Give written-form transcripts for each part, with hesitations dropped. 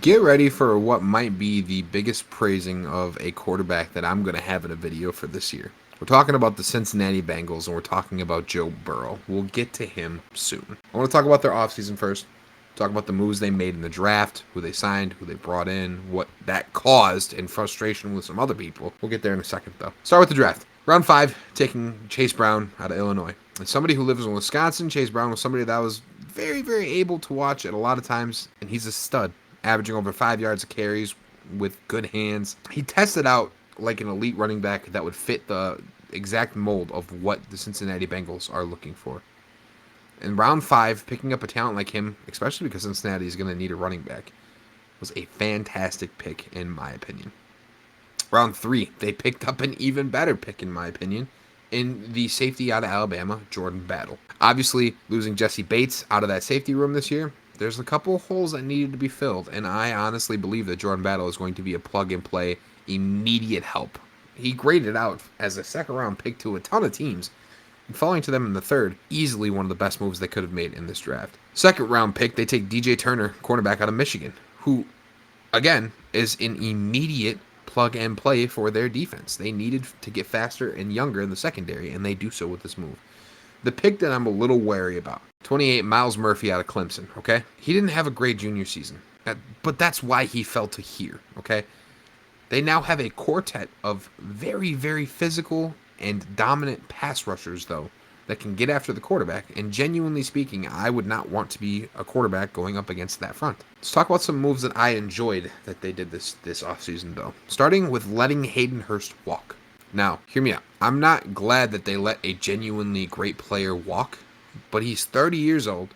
Get ready for what might be the biggest praising of a quarterback that I'm going to have in a video for this year. We're talking about the Cincinnati Bengals, and we're talking about Joe Burrow. We'll get to him soon. I want to talk about their offseason first. Talk about the moves they made in the draft, who they signed, who they brought in, what that caused, and frustration with some other people. We'll get there in a second, though. Start with the draft. Round 5, taking Chase Brown out of Illinois. As somebody who lives in Wisconsin, Chase Brown was somebody that was very, very able to watch at a lot of times, and he's a stud, averaging over 5 yards of carries with good hands. He tested out like an elite running back that would fit the exact mold of what the Cincinnati Bengals are looking for. In round 5, picking up a talent like him, especially because Cincinnati is going to need a running back, was a fantastic pick in my opinion. Round 3, they picked up an even better pick in my opinion in the safety out of Alabama, Jordan Battle. Obviously, losing Jesse Bates out of that safety room this year, there's a couple holes that needed to be filled, and I honestly believe that Jordan Battle is going to be a plug-and-play, immediate help. He graded out as a second-round pick to a ton of teams, and falling to them in the third, easily one of the best moves they could have made in this draft. Second-round pick, they take DJ Turner, cornerback out of Michigan, who, again, is an immediate plug-and-play for their defense. They needed to get faster and younger in the secondary, and they do so with this move. The pick that I'm a little wary about, 28, Miles Murphy out of Clemson, okay? He didn't have a great junior season, but that's why he fell to here, okay? They now have a quartet of very, very physical and dominant pass rushers, though, that can get after the quarterback, and genuinely speaking, I would not want to be a quarterback going up against that front. Let's talk about some moves that I enjoyed that they did this offseason, though. Starting with letting Hayden Hurst walk. Now, hear me out. I'm not glad that they let a genuinely great player walk, but he's 30 years old,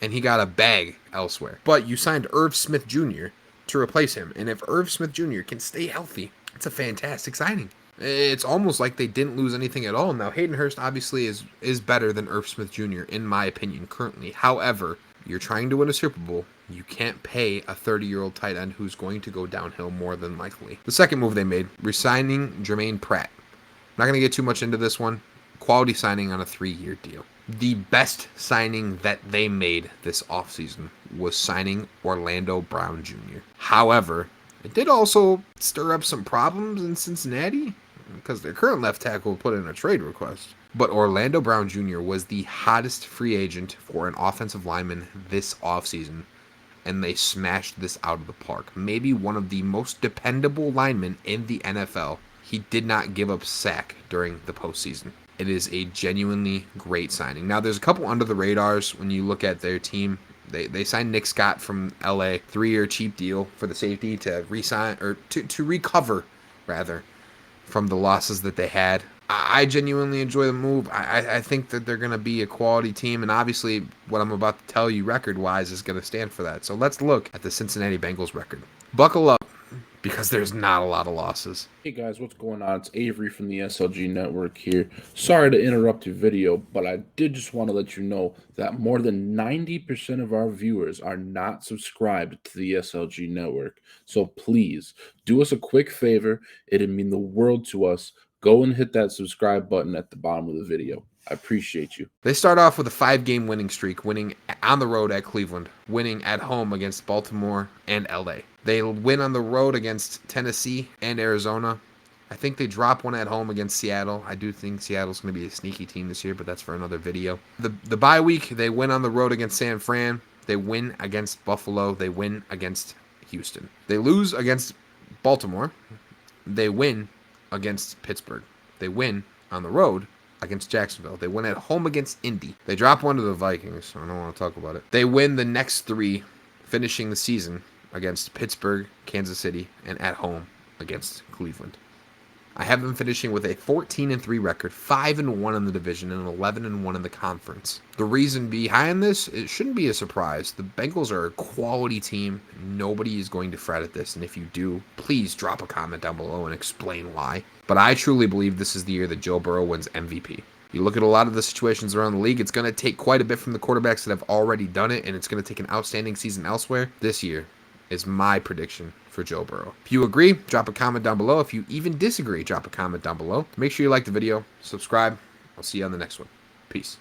and he got a bag elsewhere. But you signed Irv Smith Jr. to replace him, and if Irv Smith Jr. can stay healthy, it's a fantastic signing. It's almost like they didn't lose anything at all. Now, Hayden Hurst obviously is better than Irv Smith Jr., in my opinion, currently. However, you're trying to win a Super Bowl. You can't pay a 30-year-old tight end who's going to go downhill more than likely. The second move they made, re-signing Jermaine Pratt. I'm not going to get too much into this one. Quality signing on a 3-year deal. The best signing that they made this offseason was signing Orlando Brown Jr. However, it did also stir up some problems in Cincinnati because their current left tackle put in a trade request. But Orlando Brown Jr. was the hottest free agent for an offensive lineman this offseason, and they smashed this out of the park. Maybe one of the most dependable linemen in the NFL. He did not give up sack during the postseason. It is a genuinely great signing. Now, there's a couple under the radars when you look at their team. They signed Nick Scott from LA, 3-year cheap deal for the safety to re-sign, or to recover, rather, from the losses that they had. I genuinely enjoy the move. I think that they're going to be a quality team, and obviously what I'm about to tell you record-wise is going to stand for that. So let's look at the Cincinnati Bengals record. Buckle up, because there's not a lot of losses. Hey guys, what's going on? It's Avery from the SLG Network here. Sorry to interrupt your video, but I did just want to let you know that more than 90% of our viewers are not subscribed to the SLG Network. So please, do us a quick favor. It'd mean the world to us. Go and hit that subscribe button at the bottom of the video. I appreciate you. They start off with a 5-game winning streak, winning on the road at Cleveland, winning at home against Baltimore and LA. They win on the road against Tennessee and Arizona. I think they drop one at home against Seattle. I do think Seattle's going to be a sneaky team this year, but that's for another video. The bye week, they win on the road against San Fran. They win against Buffalo. They win against Houston. They lose against Baltimore. They win against Pittsburgh. They win on the road against Jacksonville. They win at home against Indy. They drop one to the Vikings, so I don't want to talk about it. They win the next 3, finishing the season against Pittsburgh, Kansas City, and at home against Cleveland. I have them finishing with a 14-3 record, 5-1 in the division, and 11-1 in the conference. The reason behind this, it shouldn't be a surprise. The Bengals are a quality team. Nobody is going to fret at this, and if you do, please drop a comment down below and explain why. But I truly believe this is the year that Joe Burrow wins MVP. You look at a lot of the situations around the league, it's going to take quite a bit from the quarterbacks that have already done it, and it's going to take an outstanding season elsewhere. This year is my prediction for Joe Burrow. If you agree, drop a comment down below. If you even disagree, drop a comment down below. Make sure you like the video, subscribe. I'll see you on the next one. Peace.